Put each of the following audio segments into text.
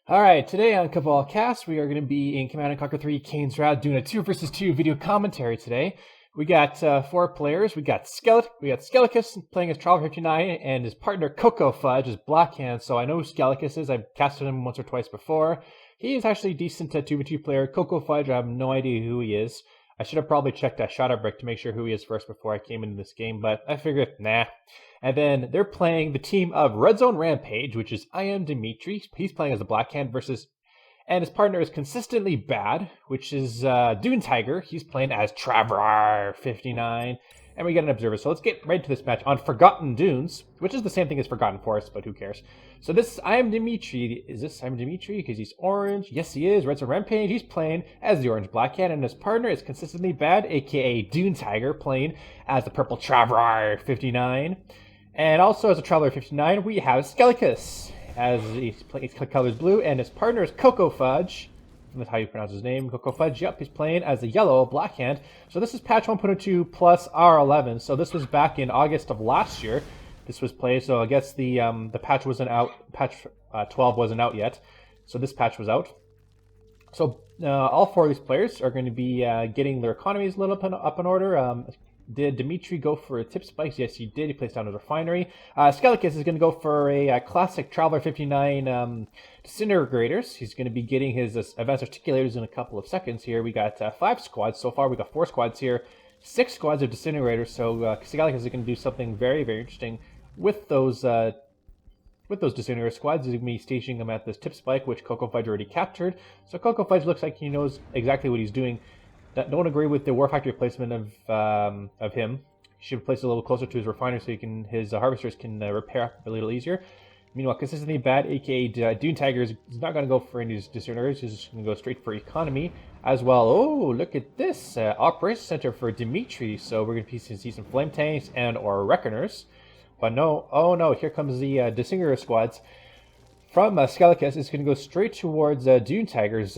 Alright, today on Cabal Cast, we are going to be in Command & Conquer 3 Kane's Route doing a 2 versus 2 video commentary today. We got 4 players. We got Scelestus playing as Traveler 59 and his partner Chocofudge is Blackhand, so I know who Scelestus is. I've casted him once or twice before. He is actually a decent 2v2 player. Chocofudge, I have no idea who he is. I should have probably checked that Shadowbrick to make sure who he is first before I came into this game, but I figured, nah. And then they're playing the team of Redzone Rampage, which is I am Dimitri. He's playing as a Blackhand versus... And his partner is ConsistentlyBad, which is Dune Tiger. He's playing as Traveler 59. And we get an observer. So let's get right to this match on Forgotten Dunes, which is the same thing as Forgotten Forest, but who cares? So this I am Dimitri. Is this I am Dimitri? Because he's orange. Yes, he is. Redzone Rampage. He's playing as the orange Blackhand. And his partner is ConsistentlyBad, aka Dune Tiger, playing as the purple Traveler 59. And also as a Traveler 59, we have Scelestus, as his color is blue, and his partner is Chocofudge. That's how you pronounce his name, Chocofudge. Yep, he's playing as a yellow Blackhand. So this is patch 1.02 plus R11. So this was back in August of last year. This was played, so I guess the patch wasn't out. Patch 12 wasn't out yet. So this patch was out. So all 4 of these players are going to be getting their economies a little up in order. Did Dimitri go for tip spikes? Yes, he did. He placed down his refinery. Scelestus is going to go for a classic Traveler 59 disintegrators. He's going to be getting his advanced articulators in a couple of seconds here. We got 5 squads. So far, we got 4 squads here. 6 squads of disintegrators. So Scelestus is going to do something very, very interesting with those disintegrator squads. He's going to be stationing them at this tip spike, which Chocofudge already captured. So Chocofudge looks like he knows exactly what he's doing. Don't agree with the war factory placement of him. He should place it a little closer to his refinery so his harvesters can repair a little easier. Meanwhile, ConsistentlyBad, aka Dune Tiger, is not going to go for any disintegrators. He's just going to go straight for economy as well. Oh, look at this operations center for Dimitri. So we're going to see some flame tanks and or reckoners. But no, oh no, here comes the disintegrator squads from Scelestus. It's going to go straight towards Dune Tiger's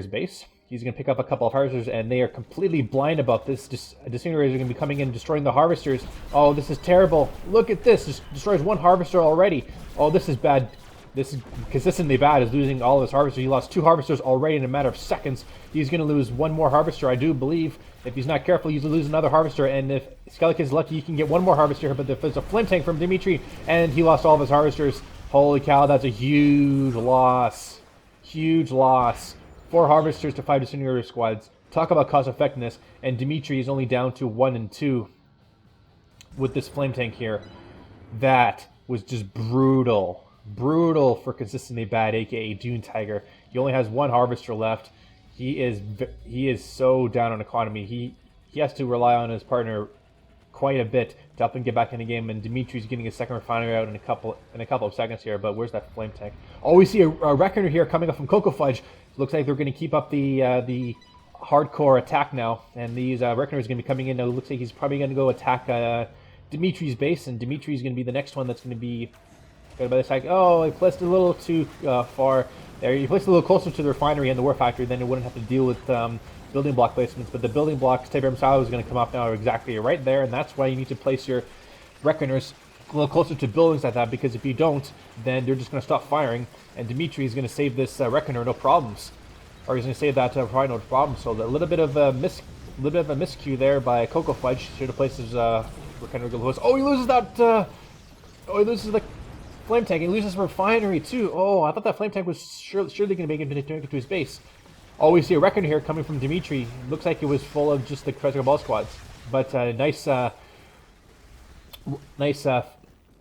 base. He's going to pick up a couple of harvesters, and they are completely blind about this. Disintegrators are going to be coming in and destroying the harvesters. Oh, this is terrible. Look at this. Just destroys 1 harvester already. Oh, this is bad. This is ConsistentlyBad is losing all of his harvesters. He lost 2 harvesters already in a matter of seconds. He's going to lose 1 more harvester, I do believe. If he's not careful, he's going to lose another harvester. And if Scelestus is lucky, he can get 1 more harvester. But if there's a flame tank from Dimitri, and he lost all of his harvesters, holy cow, that's a huge loss. Huge loss. 4 harvesters to 5 disintegrator squads. Talk about cost effectiveness. And Dimitri is only down to 1 and 2 with this flame tank here. That was just brutal. Brutal for ConsistentlyBad, aka Dune Tiger. He only has 1 harvester left. He is so down on economy. He has to rely on his partner quite a bit to help him get back in the game, and Dimitri's getting his second refinery out in a couple of seconds here. But where's that flame tank? Oh, we see a reckoner here coming up from Chocofudge. Looks like they're going to keep up the hardcore attack now, and these reckoners are going to be coming in now. It looks like he's probably going to go attack Dimitri's base, and Dimitri's going to be the next one that's going to be by the side. Oh, he placed a little too far there. He placed a little closer to the refinery and the war factory, then it wouldn't have to deal with building block placements. But the building blocks, Tabram Silo, is going to come up now exactly right there, and that's why you need to place your reckoners a little closer to buildings like that, because if you don't, then they're just going to stop firing, and Dimitri is going to save this reckoner no problems, or he's going to save that probably no problem. So a little bit of a miscue there by Chocofudge. Should have placed his reckoner close. Oh, he loses that. Oh, he loses the flame tank. He loses refinery too. Oh, I thought that flame tank was surely going to make it to his base. Oh, we see a reckoner here coming from Dimitri. Looks like it was full of just the Cabal squads, but nice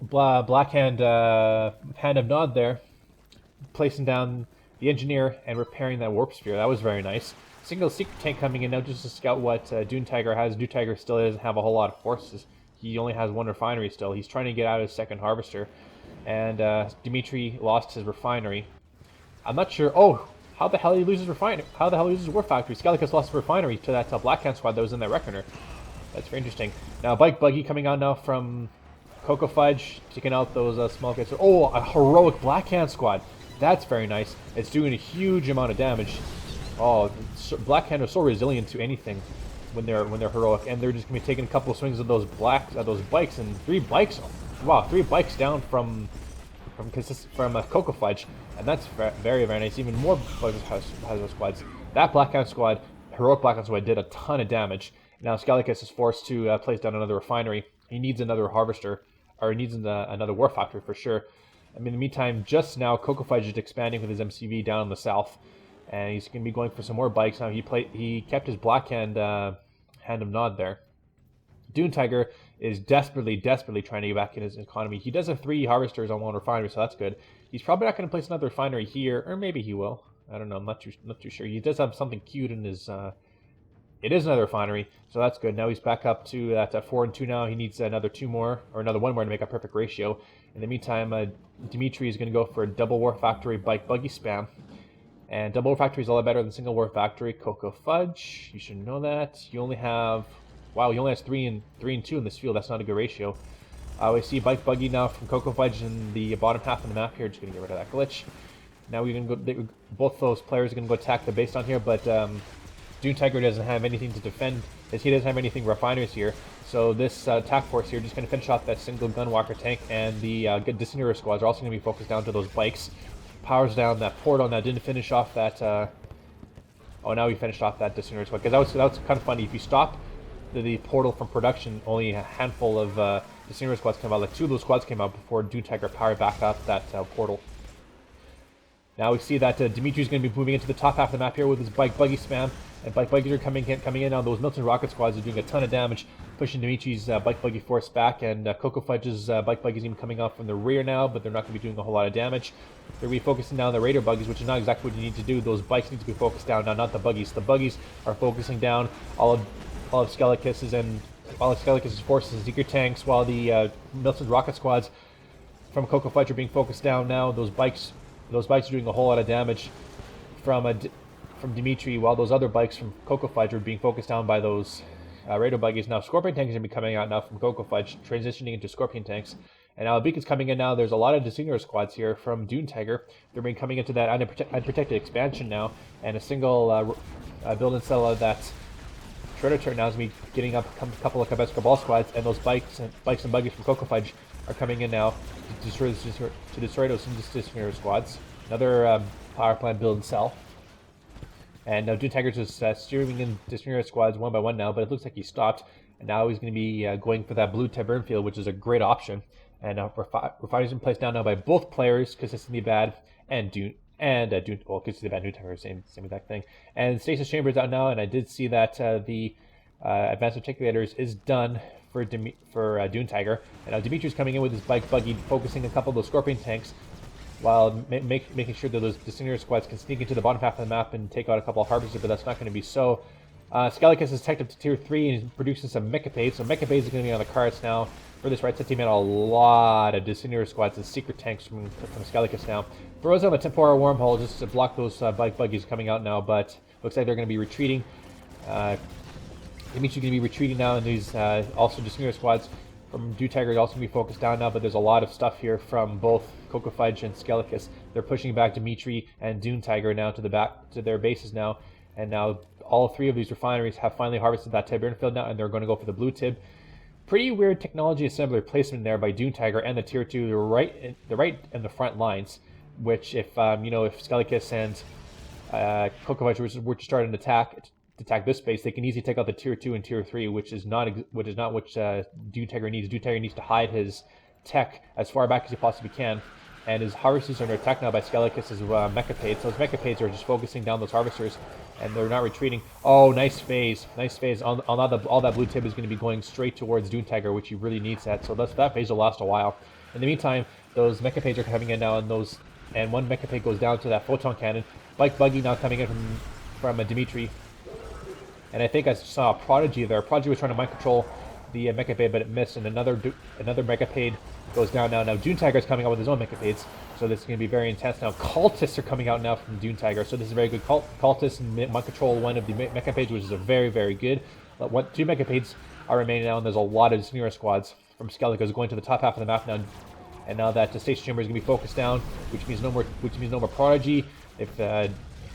Blackhand hand of nod there, placing down the engineer and repairing that warp sphere. That was very nice. Single secret tank coming in now just to scout what Dune Tiger has. Dune Tiger still doesn't have a whole lot of forces. He only has 1 refinery still. He's trying to get out his second harvester, and Dimitri lost his refinery. I'm not sure. Oh, how the hell he loses refinery? How the hell he loses war factory? Scelestus lost refinery to that Blackhand squad that was in that reckoner. That's very interesting. Now, Bike Buggy coming out now from Chocofudge, taking out those small guys. Oh, a heroic Blackhand squad. That's very nice. It's doing a huge amount of damage. Oh, Blackhand are so resilient to anything when they're heroic, and they're just gonna be taking a couple of swings of those bikes, and 3 bikes. Wow, 3 bikes down from Chocofudge, and that's very, very nice. Even more Hazo squads. That Blackout squad, heroic Blackout squad, did a ton of damage. Now Scelestus is forced to place down another refinery. He needs another harvester, or he needs another war factory for sure. I mean, in the meantime, just now Chocofudge is expanding with his MCV down in the south, and he's going to be going for some more bikes. Now he kept his Black Hand hand of Nod there. Dune Tiger is desperately trying to get back in his economy. He does have 3 harvesters on 1 refinery, so that's good. He's probably not going to place another refinery here, or maybe he will. I don't know. I'm not too sure. He does have something cute in his. It is another refinery, so that's good. Now he's back up to that 4 and 2 now. He needs another 2 more, or another 1 more to make a perfect ratio. In the meantime, Dimitri is going to go for a double war factory bike buggy spam. And double war factory is a lot better than single war factory. Chocofudge, you should know that. You only have, wow, he only has 3 and 2 in this field. That's not a good ratio. We see bike buggy now from Chocofudge in the bottom half of the map here. Just going to get rid of that glitch. Now we're going to go. Both those players are going to go attack the base down here, but Dune Tiger doesn't have anything to defend, as he doesn't have anything refineries here. So this attack force here just going to finish off that single Gunwalker tank, and the Disintegrator squads are also going to be focused down to those bikes. Powers down that portal. Now didn't finish off that. Oh, now we finished off that Disintegrator squad, because that was kind of funny. If you stop the portal from production, only a handful of Disintegrator squads came out. Like 2 of those squads came out before Dune Tiger powered back up that portal. Now we see that Dimitri's going to be moving into the top half of the map here with his bike buggy spam. And bike buggies are coming in now. Those Milton rocket squads are doing a ton of damage, pushing Dimitri's bike buggy force back. And Chocofudge's bike buggies even coming off from the rear now, but they're not going to be doing a whole lot of damage. They're refocusing down the Raider buggies, which is not exactly what you need to do. Those bikes need to be focused down now, not the buggies. The buggies are focusing down all of Scelestus's and all of Scelestus's forces and secret tanks, while the Milton rocket squads from Chocofudge are being focused down now. Those bikes are doing a whole lot of damage from Dimitri, while those other bikes from Chocofudge are being focused down by those Raider buggies. Now Scorpion tanks are going to be coming out now from Chocofudge, transitioning into Scorpion tanks. And now Beacon's coming in now. There's a lot of Disintegrator squads here from Dune Tiger. They're being coming into that unprotected expansion now, and a single build and sell of that Shredder turret now is going to be getting up a couple of Cabal squads, and those bikes and buggies from Chocofudge are coming in now to destroy those Disintegrator squads. Another power plant build and sell. And now Dune Tiger's just steering in Disintegrator squads 1 by 1 now, but it looks like he stopped. And now he's going to be going for that blue Tabern field, which is a great option. And refineries been placed down now by both players, ConsistentlyBad and Dune. And well, ConsistentlyBad, Dune Tiger, same exact thing. And Stasis Chamber is out now, and I did see that the Advanced Articulators is done for Dune Tiger. And now Dimitri's coming in with his bike buggy, focusing a couple of those Scorpion tanks, while making sure that those Disintegrator squads can sneak into the bottom half of the map and take out a couple of harvesters, but that's not going to be so. Scelestus is tech up to tier 3 and he's producing some Mechapades, so Mechapades is going to be on the cards now for this right set team, and a lot of Disintegrator squads and secret tanks from Scelestus now. Throws on the temporal wormhole just to block those bike buggies coming out now, but looks like they're going to be retreating. Dimitri's going to be retreating now, and these also Disintegrator squads from Dune Tiger is also going to be focused down now, but there's a lot of stuff here from both Chocofudge and Scelestus. They're pushing back Dimitri and Dune Tiger now to their bases now, and now all 3 of these refineries have finally harvested that Tabern field now, and they're going to go for the blue Tib. Pretty weird technology assembler placement there by Dune Tiger and the tier 2, the right and the front lines, which if if Scelestus and Chocofudge were to start an attack this base, they can easily take out the tier 2 and tier 3, which is not what Dune Tiger needs. Dune Tiger needs to hide his tech as far back as he possibly can, and his harvesters are under attack now by Scelestus's Mechapades. Those Mechapades are just focusing down those harvesters, and they're not retreating. Oh, nice phase. All that blue Tib is going to be going straight towards Dune Tiger, which he really needs that. So that phase will last a while. In the meantime, those Mechapades are coming in now, and one Mechapade goes down to that photon cannon. Bike buggy now coming in from Dimitri. And I think I saw a Prodigy there. Prodigy was trying to mind control the Mechapade, but it missed, and another Mechapade goes down now. Now Dune Tiger is coming out with his own Mechapades, so this is going to be very intense now. Cultists are coming out now from Dune Tiger, so this is very good. Cultists mind control one of the Mechapades, which is a very, very good. 2 Mechapades are remaining now, and there's a lot of Disintegrator squads from Scelestus going to the top half of the map now. And now that the Station Chamber is going to be focused down, which means no more Prodigy. If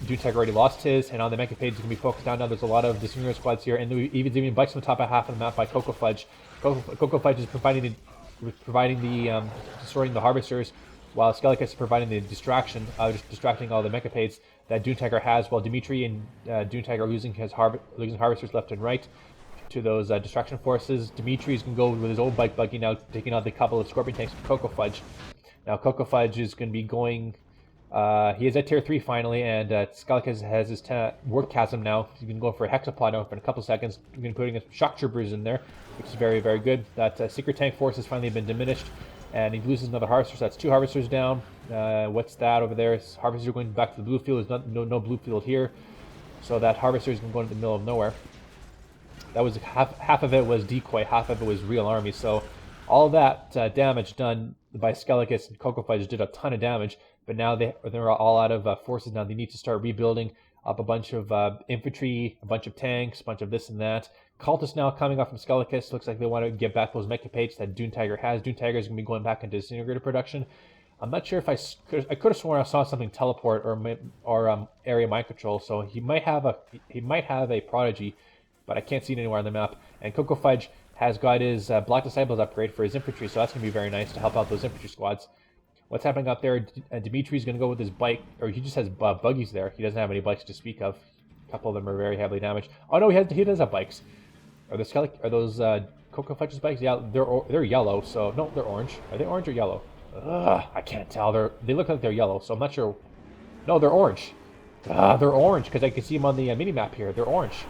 Dune Tiger already lost his, and on the Mechapades is going to be focused down now. There's a lot of Disintegrator squads here, and even bikes on the top half of the map by Chocofudge. Chocofudge is providing the destroying the harvesters while Scelestus is providing the distraction, just distracting all the Mechapades that Dune Tiger has, while Dimitri and Dune Tiger are losing harvesters left and right to those distraction forces. Dimitri's going to go with his old bike buggy now, taking out the couple of Scorpion tanks from Chocofudge. Now Chocofudge is going to be going... he is at tier 3 finally, and Scelestus has his Warp Chasm now. He's going to go for a Hexapod now for a couple seconds. He's going to be putting his Shock Troopers in there, which is very, very good. That Secret Tank Force has finally been diminished, and he loses another Harvester, so that's 2 Harvesters down. What's that over there? Harvesters are going back to the blue field. There's no blue field here, so that Harvester is going to go into the middle of nowhere. That was half of it was decoy, half of it was real army, so all that damage done by Scelestus and Chocofudge did a ton of damage. But now they're all out of forces now. They need to start rebuilding up a bunch of infantry, a bunch of tanks, a bunch of this and that. Cultists now coming off from Scelestus. Looks like they want to get back those Mechapades that Dune Tiger has. Dune Tiger is going to be going back into disintegrator production. I'm not sure if I could have sworn I saw something teleport or area mind control. So he might have a Prodigy, but I can't see it anywhere on the map. And Chocofudge has got his Black Disciples upgrade for his infantry, so that's going to be very nice to help out those infantry squads. What's happening out there? Dimitri's going to go with his bike, or he just has buggies there. He doesn't have any bikes to speak of. A couple of them are very heavily damaged. Oh no, he does have bikes. Are those Chocofudge's bikes? Yeah, they're yellow. So no, they're orange. Are they orange or yellow? I can't tell. They look like they're yellow, so I'm not sure. No, they're orange. They're orange because I can see them on the mini map here. They're orange.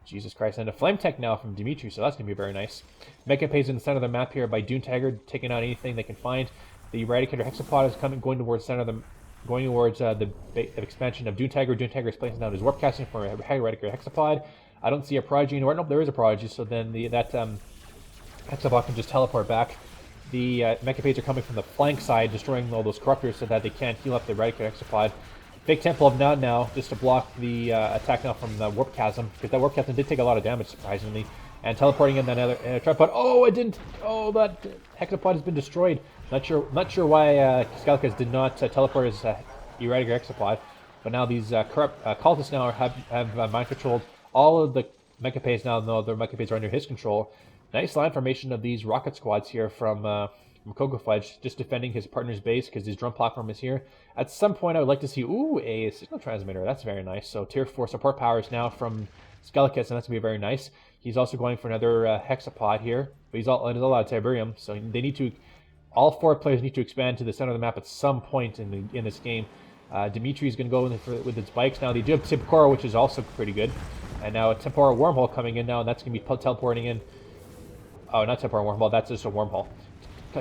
Jesus Christ, and a flame tech now from Dimitri, so that's going to be very nice. Mechapades in the center of the map here by Dune Tiger, taking out anything they can find. The Eradicator Hexapod is going towards the expansion of Dune Tiger. Dune Tiger is placing down his Warp Casting for a Eradicator Hexapod. I don't see a Prodigy anywhere. Nope, there is a Prodigy, so then that Hexapod can just teleport back. The Mechapades are coming from the flank side, destroying all those Corruptors so that they can't heal up the Eradicator Hexapod. Fake Temple of Nod now, just to block the attack now from the Warp Chasm, because that Warp Chasm did take a lot of damage, surprisingly. And teleporting in that other tripod. Oh, it didn't. Oh, that Hexapod has been destroyed. Not sure why Scelestus did not teleport his Eradicator Hexapod, but now these cultists now have mind controlled all of the Mechapades now. No, their Mechapades are under his control. Nice line formation of these rocket squads here from Chocofudge, just defending his partner's base because his drone platform is here. At some point, I would like to see a signal transmitter. That's very nice. So tier 4 support powers now from Scelestus, and that's gonna be very nice. He's also going for another Hexapod here, but there's a lot of Tiberium, so they need to. All 4 players need to expand to the center of the map at some point in this game. Dimitri is going to go with its bikes now. They do have Tempora, which is also pretty good, and now a Tempora wormhole coming in now, and that's going to be teleporting in. Oh, not Tempora wormhole. That's just a wormhole.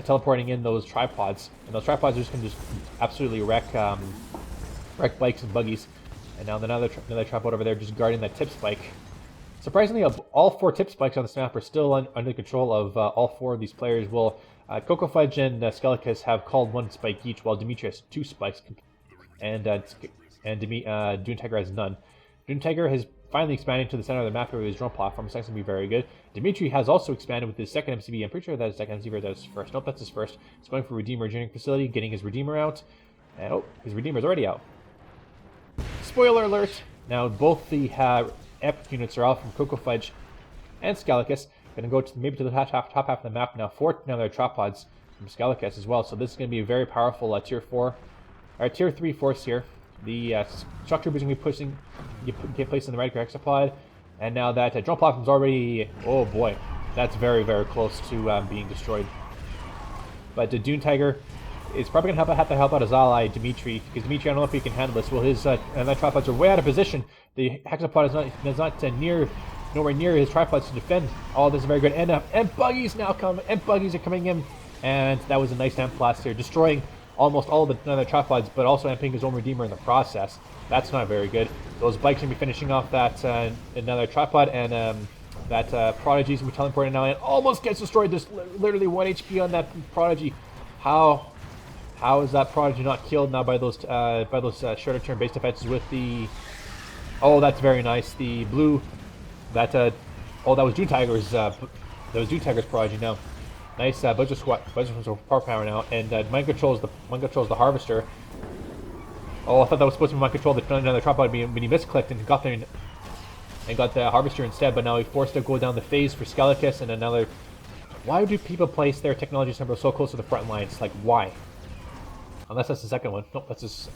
Teleporting in those tripods, and those tripods are just going to absolutely wreck bikes and buggies. And now another tripod over there just guarding that tip spike. Surprisingly, all 4 tip spikes on this map are still under control of all 4 of these players. Well, Chocofudge and Scelestus have called 1 spike each, while Dimitri has 2 spikes, and Dune Tiger has none. Dune Tiger has finally expanded to the center of the map with his drone platform, so that's going to be very good. Dimitri has also expanded with his second MCB. I'm pretty sure that's his second MCB, or that's his first. Nope, that's his first. He's going for Redeemer Engineering Facility, getting his Redeemer out. And, oh, his Redeemer's already out. Spoiler alert! Now, both the Epic units are out from Chocofudge and Scelestus. Going to go maybe to the top half of the map now. 4 now there are tripods from Scelestus as well. So this is going to be a very powerful tier 3 force here. The Shock Troopers are going to be get placed in the Eradicator Hexapod, and now that drone platform is already. Oh boy, that's very, very close to being destroyed. But the Dune Tiger is probably going to have to help out his ally Dimitri, because Dimitri, I don't know if he can handle this. Well, his tripods are way out of position. The Hexapod is not nowhere near his tripods to defend. All this is very good, and buggies now come, and buggies are coming in, and that was a nice amp blast here, destroying almost all of the other tripods, but also amping his own Redeemer in the process. That's not very good. Those bikes are going to be finishing off that another tripod, and that Prodigy is going to be teleporting now, and almost gets destroyed. There's literally 1 HP on that Prodigy. How is that Prodigy not killed now by those shorter term base defenses with the? Oh, that's very nice. The blue, that that was Dune Tiger's. That was Dune Tiger's Prodigy now. Nice budget power power now, and mind controls the Harvester. Oh, I thought that was supposed to be mind control. Another tripod when he misclicked and got there and got the Harvester instead. But now he's forced to go down the phase for Scelestus and another. Why do people place their technology center so close to the front lines? Like why? Unless that's the second one. Nope, that's just...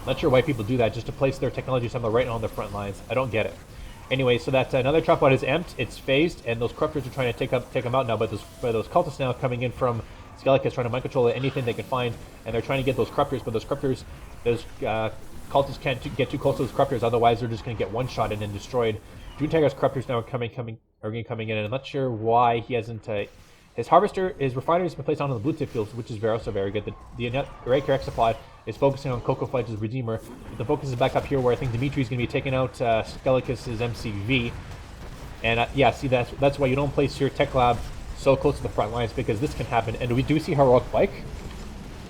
Not sure why people do that, just to place their technology assembler right on the front lines. I don't get it. Anyway, so that another Chocofudge is amped, it's phased, and those corruptors are trying to take them out now, but those cultists now coming in from Scelestus trying to mind control anything they can find, and they're trying to get those corruptors, but those cultists can't get too close to those corruptors, otherwise they're just going to get one-shot and then destroyed. Dune Tiger's corruptors now are coming in, and I'm not sure why he hasn't... his refinery has been placed on the blue tip fields, which is also very good. The Raker Exapod is focusing on Chocofudge's Redeemer. But the focus is back up here where I think Dimitri's going to be taking out Scelestus' MCV. And yeah, see, that's why you don't place your tech lab so close to the front lines, because this can happen. And we do see Heroic Bike.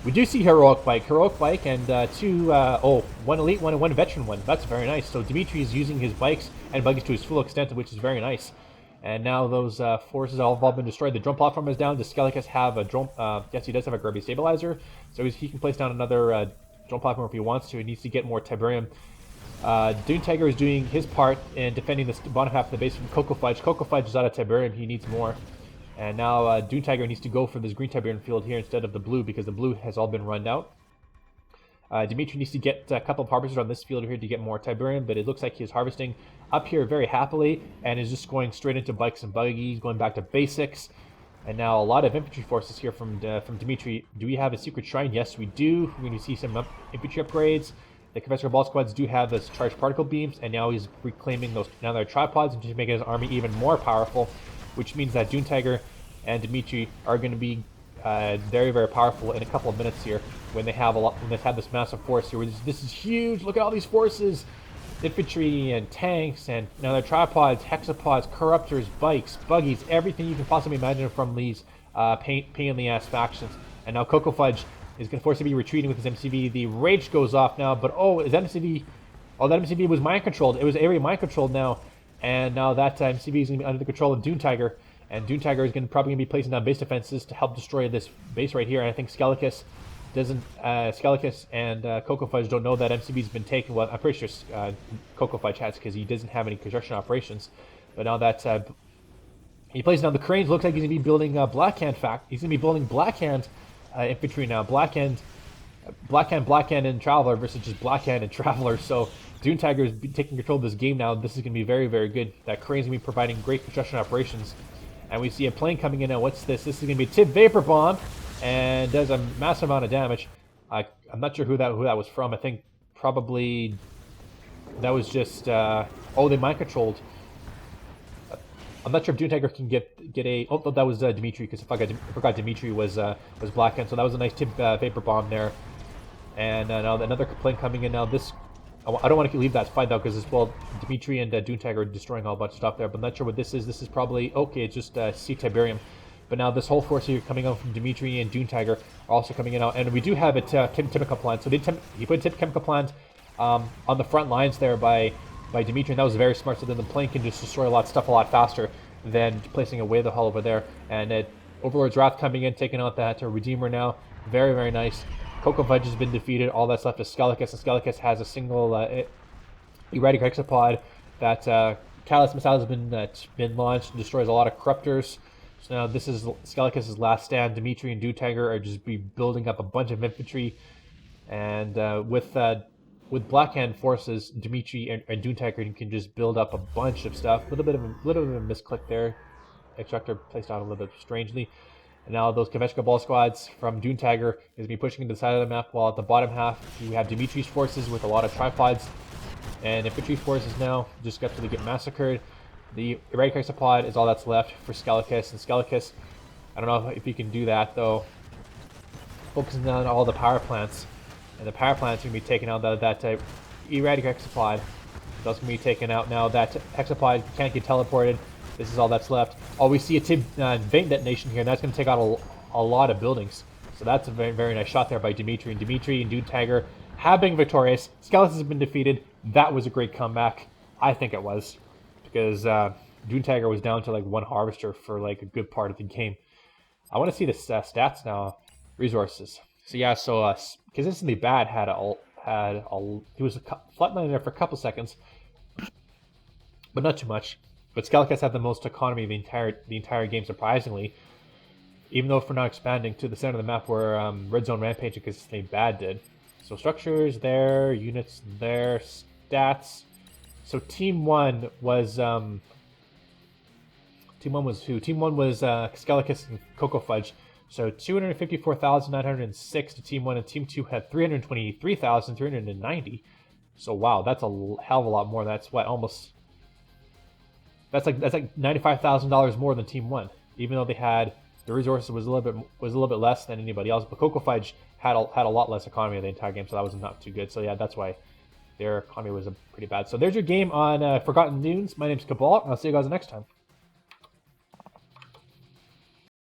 We do see Heroic Bike and one elite one and one veteran one. That's very nice. So Dimitri is using his bikes and buggies to his full extent, which is very nice. And now those forces have all been destroyed. The drone platform is down. Does Scelestus have a drone? Yes, he does have a gravity stabilizer, so he can place down another drone platform if he wants to. He needs to get more Tiberium. Dune Tiger is doing his part in defending the bottom half of the base from Chocofudge. Chocofudge is out of Tiberium. He needs more. And now Dune Tiger needs to go for this green Tiberium field here instead of the blue, because the blue has all been run out. Dimitri needs to get a couple of harvesters on this field here to get more Tiberium, but it looks like he's harvesting up here very happily and is just going straight into bikes and buggies, going back to basics. And now a lot of infantry forces here from Dimitri. Do we have a secret shrine? Yes, we do. We're going to see some infantry upgrades. The Conventional Ball Squads do have this charged particle beams, and now he's reclaiming those. Now they're tripods and just making his army even more powerful, which means that Dune Tiger and Dimitri are going to be very, very powerful in a couple of minutes here when they have this massive force here. This is huge. Look at all these forces. Infantry and tanks and now they're tripods, hexapods, corruptors, bikes, buggies, everything you can possibly imagine from these pain in the ass factions. And now Chocofudge is going to force to be retreating with his MCV. The rage goes off now, but is that MCV? Oh, that MCV was mind controlled. It was area mind controlled now, and now that MCV is going to be under the control of Dune Tiger, and Dune Tiger is probably going to be placing down base defenses to help destroy this base right here. And I think Scelestus and Chocofudge don't know that MCV's been taken. Well, I'm pretty sure Chocofudge has, because he doesn't have any construction operations. But now that he plays down the cranes, looks like he's going to be building Blackhand. He's going to be building Blackhand infantry now. Blackhand and Traveler versus just Blackhand and Traveler. So Dune Tiger is taking control of this game now. This is going to be very, very good. That crane's going to be providing great construction operations. And we see a plane coming in now. What's this? This is going to be a Tib Vapor Bomb, and does a massive amount of damage. I'm not sure who that was from. I think probably that was just they mind controlled. I'm not sure if Dune Tiger can get a. Oh, that was Dimitri, because I forgot Dimitri was Blackhand. So that was a nice Tib Vapor Bomb there. And now another plane coming in now. I don't want to leave that fight though, because Dimitri and Dune Tiger are destroying a bunch of stuff there. But I'm not sure what this is. This is probably it's just sea Tiberium. But now this whole force here coming out from Dimitri and Dune Tiger are also coming in now. And we do have a chemical plant. So he put a chemical plant on the front lines there by Dimitri, and that was very smart. So then the plane can just destroy a lot of stuff a lot faster than placing a Wave Hull over there. And Overlord's Wrath coming in, taking out that Redeemer now. Very, very nice. Chocofudge has been defeated. All that's left is Scelestus, and Scelestus has a single erratic hexapod. That Catalyst Missile has been launched and destroys a lot of corruptors. So now this is Scelestus' last stand. Dimitri and Dune Tiger are just building up a bunch of infantry, and with Blackhand forces, Dimitri and Dune Tiger can just build up a bunch of stuff. A little bit of a misclick there. Extractor placed out a little bit strangely. And now those conventional ball squads from Dune Tiger is going to be pushing to the side of the map, while at the bottom half you have Dimitri's forces with a lot of tripods, and infantry forces now just got to get massacred. The erratic hexapod is all that's left for Scelestus, and Scelestus, I don't know if he can do that though. Focusing on all the power plants, and the power plants are going to be taken out. That erratic hexapod, that's going to be taken out now. That hexapod can't get teleported. This is all that's left. Oh, we see a vein detonation here, and that's going to take out a lot of buildings. So that's a very, very nice shot there by Dimitri. And Dimitri and Dune Tiger have been victorious. Scelestus has been defeated. That was a great comeback. I think it was. Because Dune Tiger was down to like one harvester for like a good part of the game. I want to see the stats now. Resources. So yeah, ConsistentlyBad he was flatlining there for a couple seconds, but not too much. But Scelestus had the most economy the entire game, surprisingly. even though if we're not expanding to the center of the map where Redzone, Rampage, and ConsistentlyBad did. So structures there, units there, stats. So Team 1 was who? Team 1 was Scelestus and Chocofudge. So 254,906 to Team 1, and Team 2 had 323,390. So wow, that's a hell of a lot more. That's what, almost... That's like $95,000 more than Team 1, even though they had the resources was a little bit less than anybody else. But Chocofudge had a lot less economy the entire game, so that was not too good. So yeah, that's why their economy was pretty bad. So there's your game on Forgotten Dunes. My name's Cabal, and I'll see you guys next time.